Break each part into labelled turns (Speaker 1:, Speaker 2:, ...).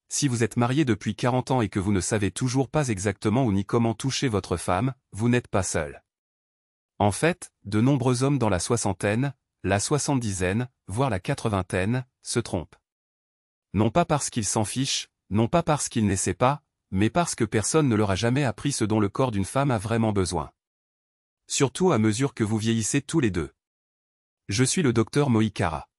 Speaker 1: si vous êtes marié depuis 40 ans et que vous ne savez toujours pas exactement où ni comment toucher votre femme, vous n'êtes pas seul. En fait, de nombreux hommes dans la soixantaine, la soixante-dizaine, voire la quatre-vingtaine, se trompent. Non pas parce qu'ils s'en fichent, non pas parce qu'ils n'essaient pas, mais parce que personne ne leur a jamais appris ce dont le corps d'une femme a vraiment besoin. Surtout à mesure que vous vieillissez tous les deux. Je suis le docteur Moïkara.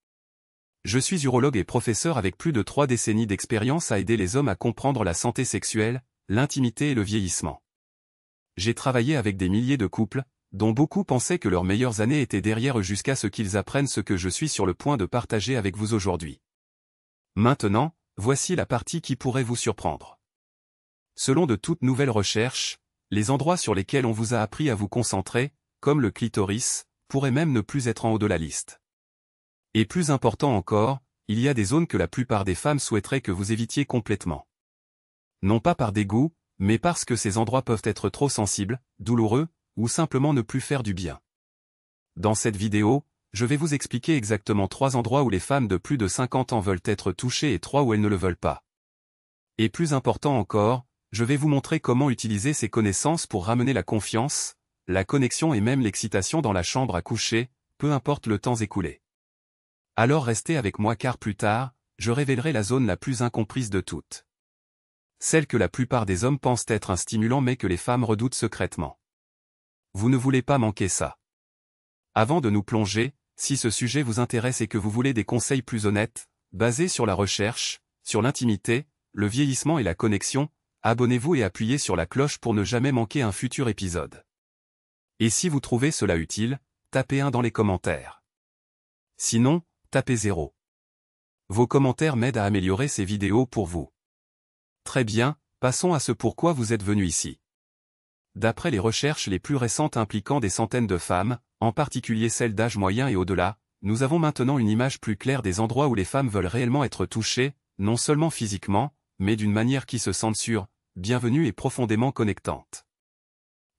Speaker 1: Je suis urologue et professeur avec plus de 3 décennies d'expérience à aider les hommes à comprendre la santé sexuelle, l'intimité et le vieillissement. J'ai travaillé avec des milliers de couples, dont beaucoup pensaient que leurs meilleures années étaient derrière eux jusqu'à ce qu'ils apprennent ce que je suis sur le point de partager avec vous aujourd'hui. Maintenant, voici la partie qui pourrait vous surprendre. Selon de toutes nouvelles recherches, les endroits sur lesquels on vous a appris à vous concentrer, comme le clitoris, pourraient même ne plus être en haut de la liste. Et plus important encore, il y a des zones que la plupart des femmes souhaiteraient que vous évitiez complètement. Non pas par dégoût, mais parce que ces endroits peuvent être trop sensibles, douloureux, ou simplement ne plus faire du bien. Dans cette vidéo, je vais vous expliquer exactement 3 endroits où les femmes de plus de 50 ans veulent être touchées et 3 où elles ne le veulent pas. Et plus important encore, je vais vous montrer comment utiliser ces connaissances pour ramener la confiance, la connexion et même l'excitation dans la chambre à coucher, peu importe le temps écoulé. Alors restez avec moi car plus tard, je révélerai la zone la plus incomprise de toutes. Celle que la plupart des hommes pensent être un stimulant mais que les femmes redoutent secrètement. Vous ne voulez pas manquer ça. Avant de nous plonger, si ce sujet vous intéresse et que vous voulez des conseils plus honnêtes, basés sur la recherche, sur l'intimité, le vieillissement et la connexion, abonnez-vous et appuyez sur la cloche pour ne jamais manquer un futur épisode. Et si vous trouvez cela utile, tapez 1 dans les commentaires. Sinon, tapez 0. Vos commentaires m'aident à améliorer ces vidéos pour vous. Très bien, passons à ce pourquoi vous êtes venu ici. D'après les recherches les plus récentes impliquant des centaines de femmes, en particulier celles d'âge moyen et au-delà, nous avons maintenant une image plus claire des endroits où les femmes veulent réellement être touchées, non seulement physiquement, mais d'une manière qui se sente sûre, bienvenue et profondément connectante.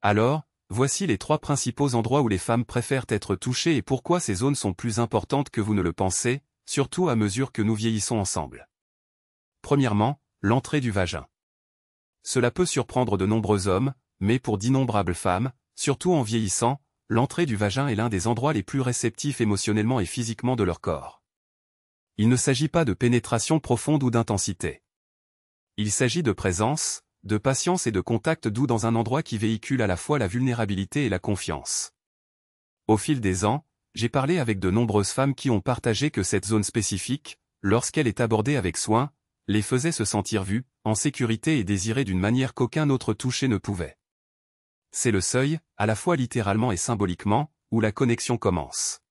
Speaker 1: Alors, voici les 3 principaux endroits où les femmes préfèrent être touchées et pourquoi ces zones sont plus importantes que vous ne le pensez, surtout à mesure que nous vieillissons ensemble. Premièrement, l'entrée du vagin. Cela peut surprendre de nombreux hommes, mais pour d'innombrables femmes, surtout en vieillissant, l'entrée du vagin est l'un des endroits les plus réceptifs émotionnellement et physiquement de leur corps. Il ne s'agit pas de pénétration profonde ou d'intensité. Il s'agit de présence, de patience et de contact doux dans un endroit qui véhicule à la fois la vulnérabilité et la confiance. Au fil des ans, j'ai parlé avec de nombreuses femmes qui ont partagé que cette zone spécifique, lorsqu'elle est abordée avec soin, les faisait se sentir vues, en sécurité et désirées d'une manière qu'aucun autre toucher ne pouvait. C'est le seuil, à la fois littéralement et symboliquement, où la connexion commence.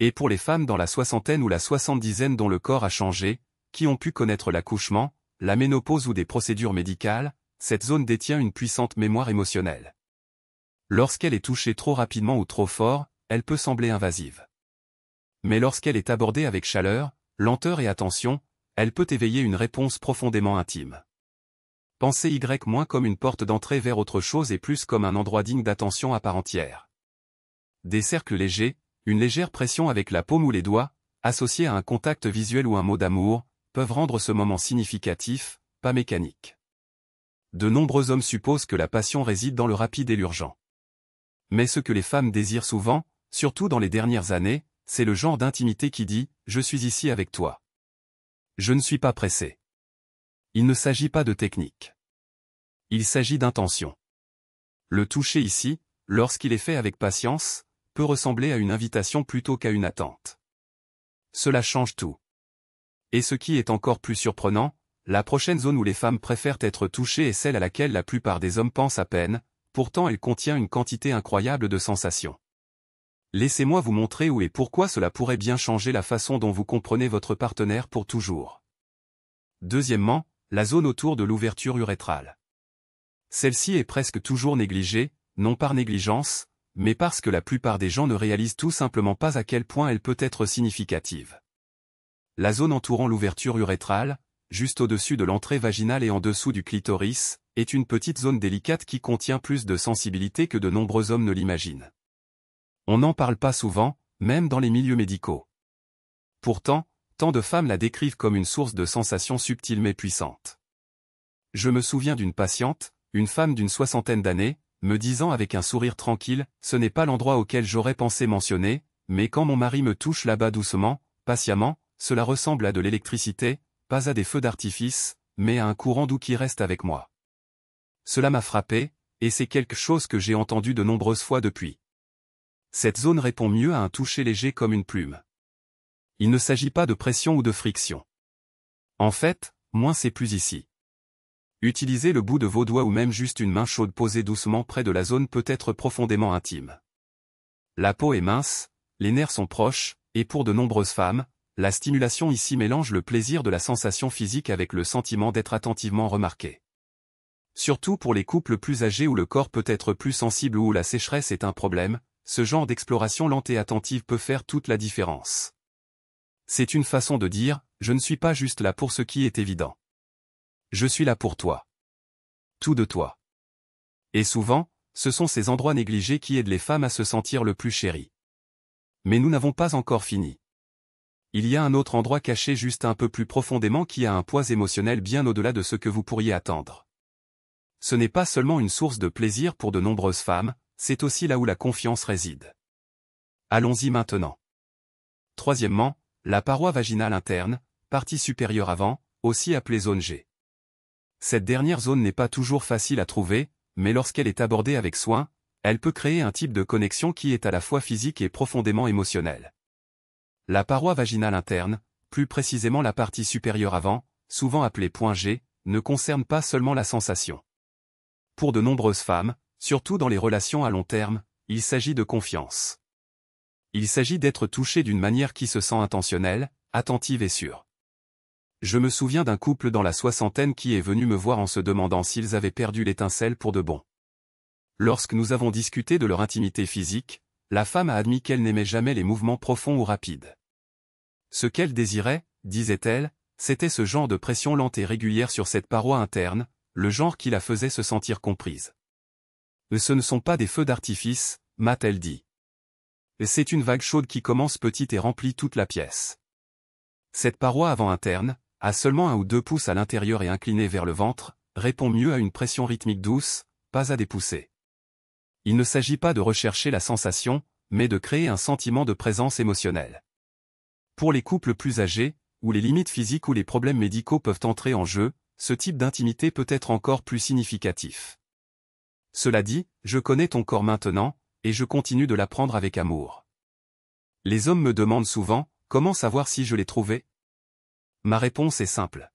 Speaker 1: Et pour les femmes dans la soixantaine ou la soixante-dizaine dont le corps a changé, qui ont pu connaître l'accouchement, la ménopause ou des procédures médicales, cette zone détient une puissante mémoire émotionnelle. Lorsqu'elle est touchée trop rapidement ou trop fort, elle peut sembler invasive. Mais lorsqu'elle est abordée avec chaleur, lenteur et attention, elle peut éveiller une réponse profondément intime. Pensez Y- comme une porte d'entrée vers autre chose et plus comme un endroit digne d'attention à part entière. Des cercles légers, une légère pression avec la paume ou les doigts, associés à un contact visuel ou un mot d'amour, peuvent rendre ce moment significatif, pas mécanique. De nombreux hommes supposent que la passion réside dans le rapide et l'urgent. Mais ce que les femmes désirent souvent, surtout dans les dernières années, c'est le genre d'intimité qui dit « Je suis ici avec toi. Je ne suis pas pressé ». Il ne s'agit pas de technique. Il s'agit d'intention. Le toucher ici, lorsqu'il est fait avec patience, peut ressembler à une invitation plutôt qu'à une attente. Cela change tout. Et ce qui est encore plus surprenant, la prochaine zone où les femmes préfèrent être touchées est celle à laquelle la plupart des hommes pensent à peine, pourtant elle contient une quantité incroyable de sensations. Laissez-moi vous montrer où et pourquoi cela pourrait bien changer la façon dont vous comprenez votre partenaire pour toujours. Deuxièmement, la zone autour de l'ouverture urétrale. Celle-ci est presque toujours négligée, non par négligence, mais parce que la plupart des gens ne réalisent tout simplement pas à quel point elle peut être significative. La zone entourant l'ouverture urétrale, juste au-dessus de l'entrée vaginale et en dessous du clitoris, est une petite zone délicate qui contient plus de sensibilité que de nombreux hommes ne l'imaginent. On n'en parle pas souvent, même dans les milieux médicaux. Pourtant, tant de femmes la décrivent comme une source de sensations subtiles mais puissantes. Je me souviens d'une patiente, une femme d'une soixantaine d'années, me disant avec un sourire tranquille, ce n'est pas l'endroit auquel j'aurais pensé mentionner, mais quand mon mari me touche là-bas doucement, patiemment, cela ressemble à de l'électricité, pas à des feux d'artifice, mais à un courant doux qui reste avec moi. Cela m'a frappé, et c'est quelque chose que j'ai entendu de nombreuses fois depuis. Cette zone répond mieux à un toucher léger comme une plume. Il ne s'agit pas de pression ou de friction. En fait, moins c'est plus ici. Utilisez le bout de vos doigts ou même juste une main chaude posée doucement près de la zone peut être profondément intime. La peau est mince, les nerfs sont proches, et pour de nombreuses femmes, la stimulation ici mélange le plaisir de la sensation physique avec le sentiment d'être attentivement remarqué. Surtout pour les couples plus âgés où le corps peut être plus sensible ou où la sécheresse est un problème, ce genre d'exploration lente et attentive peut faire toute la différence. C'est une façon de dire, je ne suis pas juste là pour ce qui est évident. Je suis là pour toi. Tout de toi. Et souvent, ce sont ces endroits négligés qui aident les femmes à se sentir le plus chéries. Mais nous n'avons pas encore fini. Il y a un autre endroit caché juste un peu plus profondément qui a un poids émotionnel bien au-delà de ce que vous pourriez attendre. Ce n'est pas seulement une source de plaisir pour de nombreuses femmes, c'est aussi là où la confiance réside. Allons-y maintenant. Troisièmement, la paroi vaginale interne, partie supérieure avant, aussi appelée zone G. Cette dernière zone n'est pas toujours facile à trouver, mais lorsqu'elle est abordée avec soin, elle peut créer un type de connexion qui est à la fois physique et profondément émotionnel. La paroi vaginale interne, plus précisément la partie supérieure avant, souvent appelée point G, ne concerne pas seulement la sensation. Pour de nombreuses femmes, surtout dans les relations à long terme, il s'agit de confiance. Il s'agit d'être touché d'une manière qui se sent intentionnelle, attentive et sûre. Je me souviens d'un couple dans la soixantaine qui est venu me voir en se demandant s'ils avaient perdu l'étincelle pour de bon. Lorsque nous avons discuté de leur intimité physique, la femme a admis qu'elle n'aimait jamais les mouvements profonds ou rapides. Ce qu'elle désirait, disait-elle, c'était ce genre de pression lente et régulière sur cette paroi interne, le genre qui la faisait se sentir comprise. Ce ne sont pas des feux d'artifice, m'a-t-elle dit. C'est une vague chaude qui commence petite et remplit toute la pièce. Cette paroi avant interne, à seulement 1 ou 2 pouces à l'intérieur et inclinée vers le ventre, répond mieux à une pression rythmique douce, pas à des poussées. Il ne s'agit pas de rechercher la sensation, mais de créer un sentiment de présence émotionnelle. Pour les couples plus âgés, où les limites physiques ou les problèmes médicaux peuvent entrer en jeu, ce type d'intimité peut être encore plus significatif. Cela dit, je connais ton corps maintenant, et je continue de l'apprendre avec amour. Les hommes me demandent souvent, comment savoir si je l'ai trouvé? Ma réponse est simple.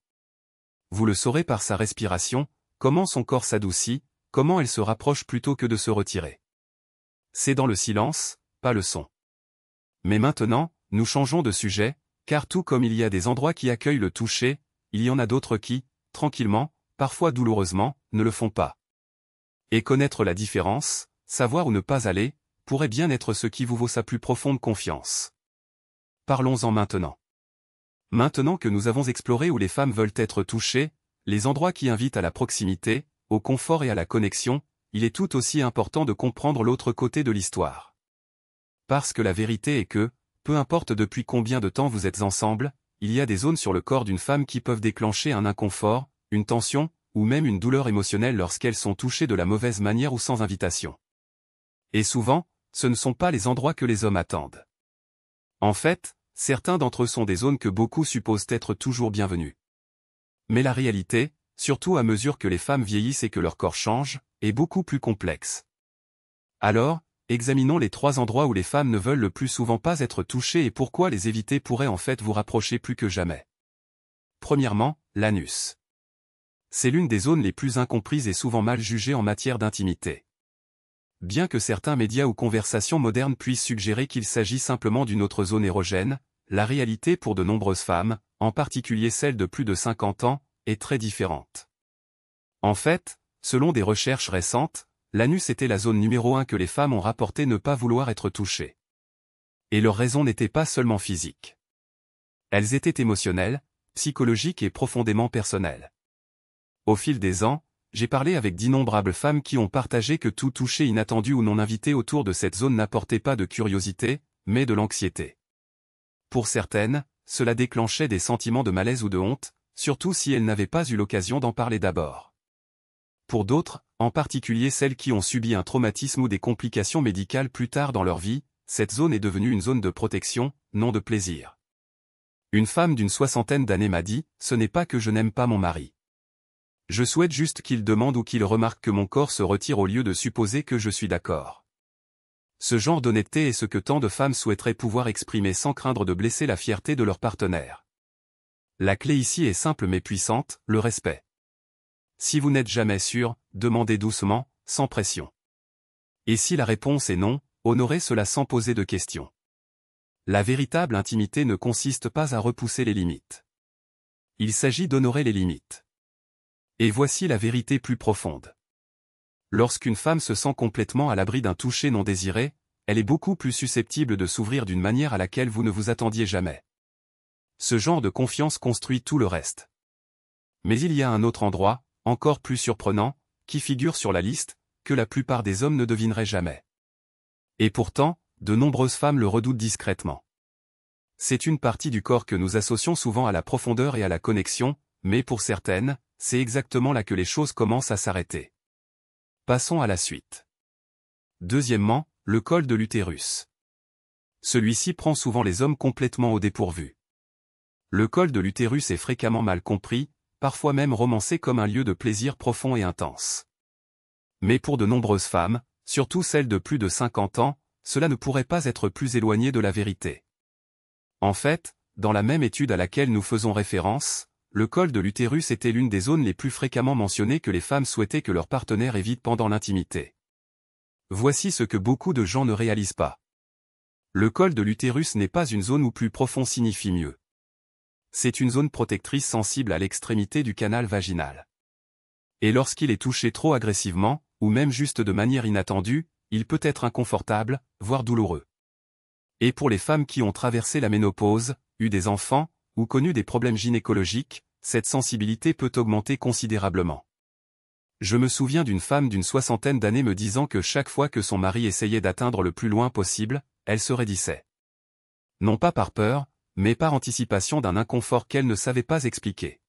Speaker 1: Vous le saurez par sa respiration, comment son corps s'adoucit, comment elle se rapproche plutôt que de se retirer. C'est dans le silence, pas le son. Mais maintenant, nous changeons de sujet, car tout comme il y a des endroits qui accueillent le toucher, il y en a d'autres qui, tranquillement, parfois douloureusement, ne le font pas. Et connaître la différence, savoir où ne pas aller, pourrait bien être ce qui vous vaut sa plus profonde confiance. Parlons-en maintenant. Maintenant que nous avons exploré où les femmes veulent être touchées, les endroits qui invitent à la proximité, au confort et à la connexion, il est tout aussi important de comprendre l'autre côté de l'histoire. Parce que la vérité est que, peu importe depuis combien de temps vous êtes ensemble, il y a des zones sur le corps d'une femme qui peuvent déclencher un inconfort, une tension, ou même une douleur émotionnelle lorsqu'elles sont touchées de la mauvaise manière ou sans invitation. Et souvent, ce ne sont pas les endroits que les hommes attendent. En fait, certains d'entre eux sont des zones que beaucoup supposent être toujours bienvenues. Mais la réalité, surtout à mesure que les femmes vieillissent et que leur corps change, est beaucoup plus complexe. Alors, examinons les 3 endroits où les femmes ne veulent le plus souvent pas être touchées et pourquoi les éviter pourrait en fait vous rapprocher plus que jamais. Premièrement, l'anus. C'est l'une des zones les plus incomprises et souvent mal jugées en matière d'intimité. Bien que certains médias ou conversations modernes puissent suggérer qu'il s'agit simplement d'une autre zone érogène, la réalité pour de nombreuses femmes, en particulier celles de plus de 50 ans, est très différente. En fait, selon des recherches récentes, l'anus était la zone numéro 1 que les femmes ont rapporté ne pas vouloir être touchées. Et leurs raisons n'étaient pas seulement physiques. Elles étaient émotionnelles, psychologiques et profondément personnelles. Au fil des ans, j'ai parlé avec d'innombrables femmes qui ont partagé que tout toucher inattendu ou non invité autour de cette zone n'apportait pas de curiosité, mais de l'anxiété. Pour certaines, cela déclenchait des sentiments de malaise ou de honte, surtout si elles n'avaient pas eu l'occasion d'en parler d'abord. Pour d'autres, en particulier celles qui ont subi un traumatisme ou des complications médicales plus tard dans leur vie, cette zone est devenue une zone de protection, non de plaisir. Une femme d'une 60aine d'années m'a dit « Ce n'est pas que je n'aime pas mon mari. Je souhaite juste qu'il demande ou qu'il remarque que mon corps se retire au lieu de supposer que je suis d'accord. » Ce genre d'honnêteté est ce que tant de femmes souhaiteraient pouvoir exprimer sans craindre de blesser la fierté de leur partenaire. La clé ici est simple mais puissante, le respect. Si vous n'êtes jamais sûr, demandez doucement, sans pression. Et si la réponse est non, honorez cela sans poser de questions. La véritable intimité ne consiste pas à repousser les limites. Il s'agit d'honorer les limites. Et voici la vérité plus profonde. Lorsqu'une femme se sent complètement à l'abri d'un toucher non désiré, elle est beaucoup plus susceptible de s'ouvrir d'une manière à laquelle vous ne vous attendiez jamais. Ce genre de confiance construit tout le reste. Mais il y a un autre endroit, encore plus surprenant, qui figure sur la liste, que la plupart des hommes ne devineraient jamais. Et pourtant, de nombreuses femmes le redoutent discrètement. C'est une partie du corps que nous associons souvent à la profondeur et à la connexion, mais pour certaines, c'est exactement là que les choses commencent à s'arrêter. Passons à la suite. Deuxièmement, le col de l'utérus. Celui-ci prend souvent les hommes complètement au dépourvu. Le col de l'utérus est fréquemment mal compris, parfois même romancé comme un lieu de plaisir profond et intense. Mais pour de nombreuses femmes, surtout celles de plus de 50 ans, cela ne pourrait pas être plus éloigné de la vérité. En fait, dans la même étude à laquelle nous faisons référence, le col de l'utérus était l'une des zones les plus fréquemment mentionnées que les femmes souhaitaient que leur partenaire évite pendant l'intimité. Voici ce que beaucoup de gens ne réalisent pas. Le col de l'utérus n'est pas une zone où plus profond signifie mieux. C'est une zone protectrice sensible à l'extrémité du canal vaginal. Et lorsqu'il est touché trop agressivement, ou même juste de manière inattendue, il peut être inconfortable, voire douloureux. Et pour les femmes qui ont traversé la ménopause, eu des enfants, ou connu des problèmes gynécologiques, cette sensibilité peut augmenter considérablement. Je me souviens d'une femme d'une 60aine d'années me disant que chaque fois que son mari essayait d'atteindre le plus loin possible, elle se raidissait. Non pas par peur, mais par anticipation d'un inconfort qu'elle ne savait pas expliquer.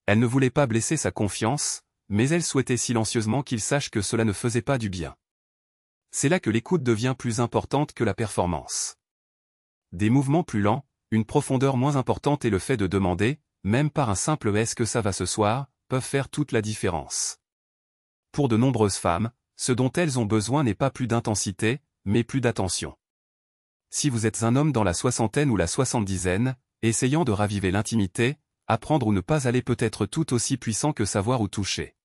Speaker 1: Elle ne voulait pas blesser sa confiance, mais elle souhaitait silencieusement qu'il sache que cela ne faisait pas du bien. C'est là que l'écoute devient plus importante que la performance. Des mouvements plus lents, une profondeur moins importante et le fait de demander, même par un simple « est-ce que ça va ce soir ?», peuvent faire toute la différence. Pour de nombreuses femmes, ce dont elles ont besoin n'est pas plus d'intensité, mais plus d'attention. Si vous êtes un homme dans la soixantaine ou la soixante-dizaine, essayant de raviver l'intimité, apprendre ou ne pas aller peut être tout aussi puissant que savoir où toucher.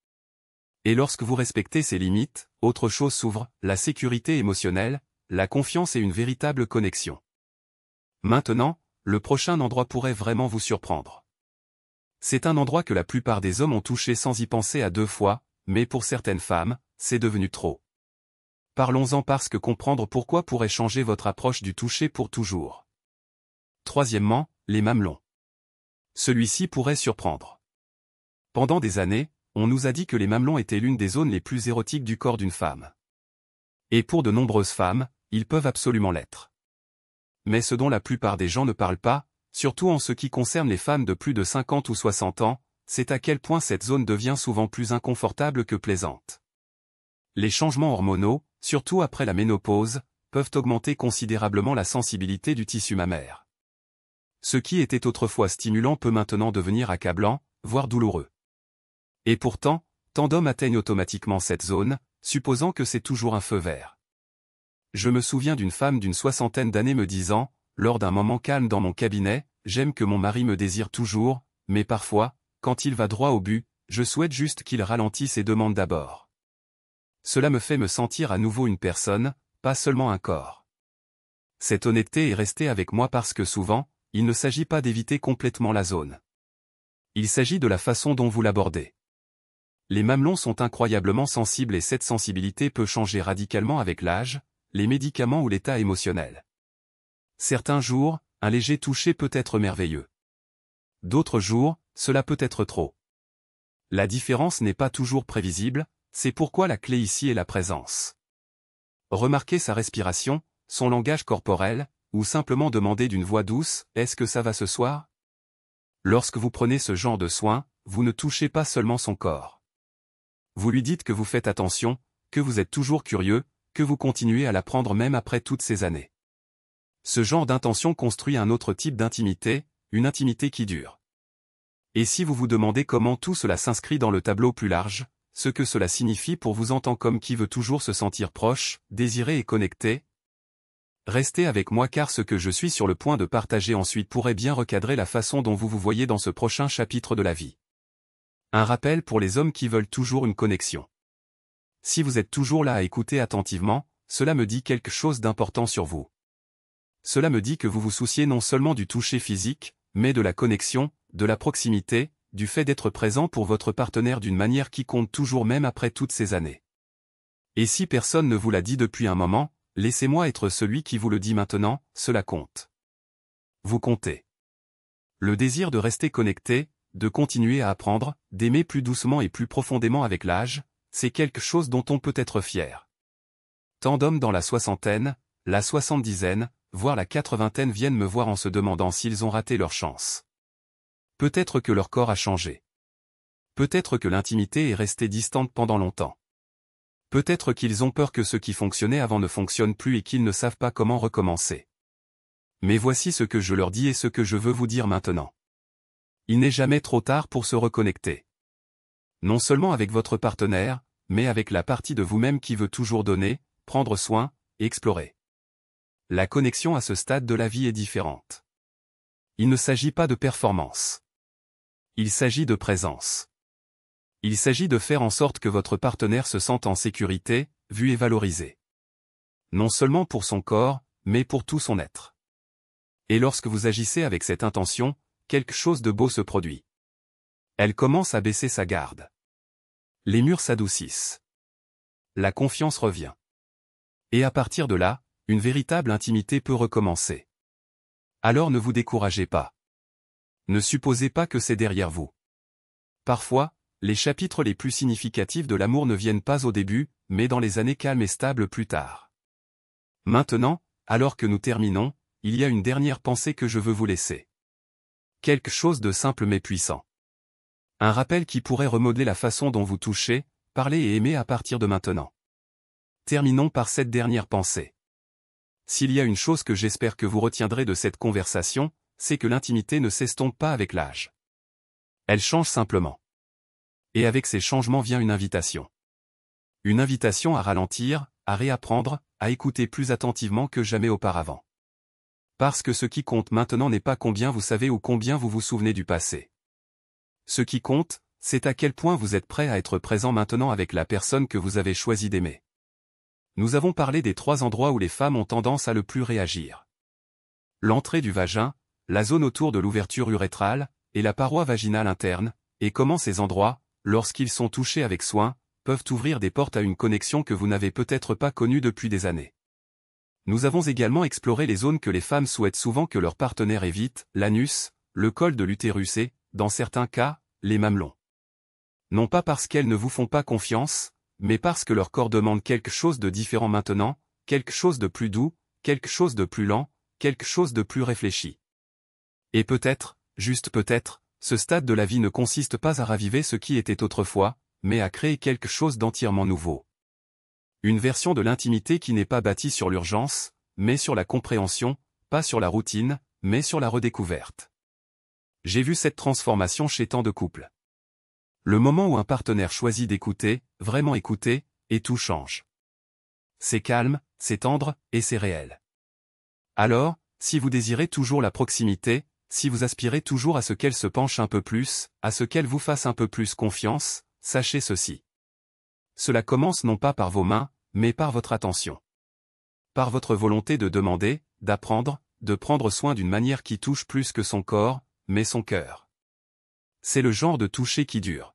Speaker 1: Et lorsque vous respectez ces limites, autre chose s'ouvre, la sécurité émotionnelle, la confiance et une véritable connexion. Maintenant, le prochain endroit pourrait vraiment vous surprendre. C'est un endroit que la plupart des hommes ont touché sans y penser à deux fois, mais pour certaines femmes, c'est devenu trop. Parlons-en parce que comprendre pourquoi pourrait changer votre approche du toucher pour toujours. Troisièmement, les mamelons. Celui-ci pourrait surprendre. Pendant des années, on nous a dit que les mamelons étaient l'une des zones les plus érotiques du corps d'une femme. Et pour de nombreuses femmes, ils peuvent absolument l'être. Mais ce dont la plupart des gens ne parlent pas, surtout en ce qui concerne les femmes de plus de 50 ou 60 ans, c'est à quel point cette zone devient souvent plus inconfortable que plaisante. Les changements hormonaux, surtout après la ménopause, peuvent augmenter considérablement la sensibilité du tissu mammaire. Ce qui était autrefois stimulant peut maintenant devenir accablant, voire douloureux. Et pourtant, tant d'hommes atteignent automatiquement cette zone, supposant que c'est toujours un feu vert. Je me souviens d'une femme d'une 60aine d'années me disant, lors d'un moment calme dans mon cabinet, « J'aime que mon mari me désire toujours, mais parfois, quand il va droit au but, je souhaite juste qu'il ralentisse et demande d'abord. » Cela me fait me sentir à nouveau une personne, pas seulement un corps. Cette honnêteté est restée avec moi parce que souvent, il ne s'agit pas d'éviter complètement la zone. Il s'agit de la façon dont vous l'abordez. Les mamelons sont incroyablement sensibles et cette sensibilité peut changer radicalement avec l'âge, les médicaments ou l'état émotionnel. Certains jours, un léger toucher peut être merveilleux. D'autres jours, cela peut être trop. La différence n'est pas toujours prévisible, c'est pourquoi la clé ici est la présence. Remarquez sa respiration, son langage corporel, ou simplement demander d'une voix douce « Est-ce que ça va ce soir ?» Lorsque vous prenez ce genre de soin, vous ne touchez pas seulement son corps. Vous lui dites que vous faites attention, que vous êtes toujours curieux, que vous continuez à l'apprendre même après toutes ces années. Ce genre d'intention construit un autre type d'intimité, une intimité qui dure. Et si vous vous demandez comment tout cela s'inscrit dans le tableau plus large, ce que cela signifie pour vous en tant qu'homme qui veut toujours se sentir proche, désiré et connecté, restez avec moi car ce que je suis sur le point de partager ensuite pourrait bien recadrer la façon dont vous vous voyez dans ce prochain chapitre de la vie. Un rappel pour les hommes qui veulent toujours une connexion. Si vous êtes toujours là à écouter attentivement, cela me dit quelque chose d'important sur vous. Cela me dit que vous vous souciez non seulement du toucher physique, mais de la connexion, de la proximité, du fait d'être présent pour votre partenaire d'une manière qui compte toujours même après toutes ces années. Et si personne ne vous l'a dit depuis un moment, laissez-moi être celui qui vous le dit maintenant, cela compte. Vous comptez. Le désir de rester connecté, de continuer à apprendre, d'aimer plus doucement et plus profondément avec l'âge, c'est quelque chose dont on peut être fier. Tant d'hommes dans la soixantaine, la soixante-dizaine, voire la quatre-vingtaine viennent me voir en se demandant s'ils ont raté leur chance. Peut-être que leur corps a changé. Peut-être que l'intimité est restée distante pendant longtemps. Peut-être qu'ils ont peur que ce qui fonctionnait avant ne fonctionne plus et qu'ils ne savent pas comment recommencer. Mais voici ce que je leur dis et ce que je veux vous dire maintenant. Il n'est jamais trop tard pour se reconnecter. Non seulement avec votre partenaire, mais avec la partie de vous-même qui veut toujours donner, prendre soin, et explorer. La connexion à ce stade de la vie est différente. Il ne s'agit pas de performance. Il s'agit de présence. Il s'agit de faire en sorte que votre partenaire se sente en sécurité, vu et valorisé. Non seulement pour son corps, mais pour tout son être. Et lorsque vous agissez avec cette intention, quelque chose de beau se produit. Elle commence à baisser sa garde. Les murs s'adoucissent. La confiance revient. Et à partir de là, une véritable intimité peut recommencer. Alors ne vous découragez pas. Ne supposez pas que c'est derrière vous. Parfois, les chapitres les plus significatifs de l'amour ne viennent pas au début, mais dans les années calmes et stables plus tard. Maintenant, alors que nous terminons, il y a une dernière pensée que je veux vous laisser. Quelque chose de simple mais puissant. Un rappel qui pourrait remodeler la façon dont vous touchez, parlez et aimez à partir de maintenant. Terminons par cette dernière pensée. S'il y a une chose que j'espère que vous retiendrez de cette conversation, c'est que l'intimité ne s'estompe pas avec l'âge. Elle change simplement. Et avec ces changements vient une invitation. Une invitation à ralentir, à réapprendre, à écouter plus attentivement que jamais auparavant. Parce que ce qui compte maintenant n'est pas combien vous savez ou combien vous vous souvenez du passé. Ce qui compte, c'est à quel point vous êtes prêt à être présent maintenant avec la personne que vous avez choisi d'aimer. Nous avons parlé des 3 endroits où les femmes ont tendance à le plus réagir. L'entrée du vagin, la zone autour de l'ouverture urétrale, et la paroi vaginale interne, et comment ces endroits, lorsqu'ils sont touchés avec soin, peuvent ouvrir des portes à une connexion que vous n'avez peut-être pas connue depuis des années. Nous avons également exploré les zones que les femmes souhaitent souvent que leur partenaire évite, l'anus, le col de l'utérus et, dans certains cas, les mamelons. Non pas parce qu'elles ne vous font pas confiance, mais parce que leur corps demande quelque chose de différent maintenant, quelque chose de plus doux, quelque chose de plus lent, quelque chose de plus réfléchi. Et peut-être, juste peut-être, ce stade de la vie ne consiste pas à raviver ce qui était autrefois, mais à créer quelque chose d'entièrement nouveau. Une version de l'intimité qui n'est pas bâtie sur l'urgence, mais sur la compréhension, pas sur la routine, mais sur la redécouverte. J'ai vu cette transformation chez tant de couples. Le moment où un partenaire choisit d'écouter, vraiment écouter, et tout change. C'est calme, c'est tendre, et c'est réel. Alors, si vous désirez toujours la proximité, si vous aspirez toujours à ce qu'elle se penche un peu plus, à ce qu'elle vous fasse un peu plus confiance, sachez ceci. Cela commence non pas par vos mains, mais par votre attention. Par votre volonté de demander, d'apprendre, de prendre soin d'une manière qui touche plus que son corps, mais son cœur. C'est le genre de toucher qui dure.